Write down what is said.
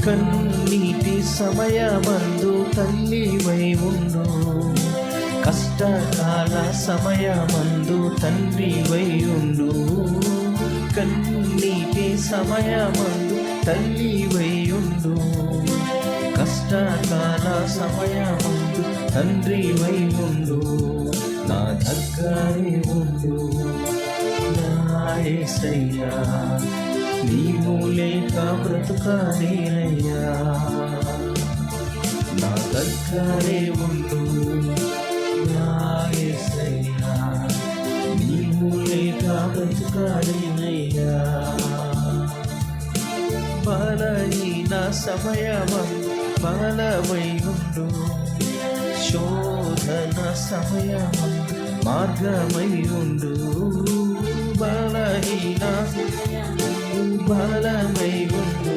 కన్నీటి సమయమందు తల్లివై ఉండు, కష్టకాల సమయమందు తండ్రివై ఉండు. కన్నీటి సమయమందు తల్లివై ఉండు, కష్టకాల సమయమందు తండ్రివై ఉండు. నా దగ్గరే ఉండు నా యేసయ్యా, నీవు లేక బ్రతుకలేనయ్యా. నా దగ్గరే ఉండు నా యేసయ్యా, నీవు లేక బ్రతుకలేనయ్యా. బలహీన సమయమందు బలమై ఉండు, శోధన సమయమందు మార్గమై ఉండు. బలహీన బలమై ఉండు,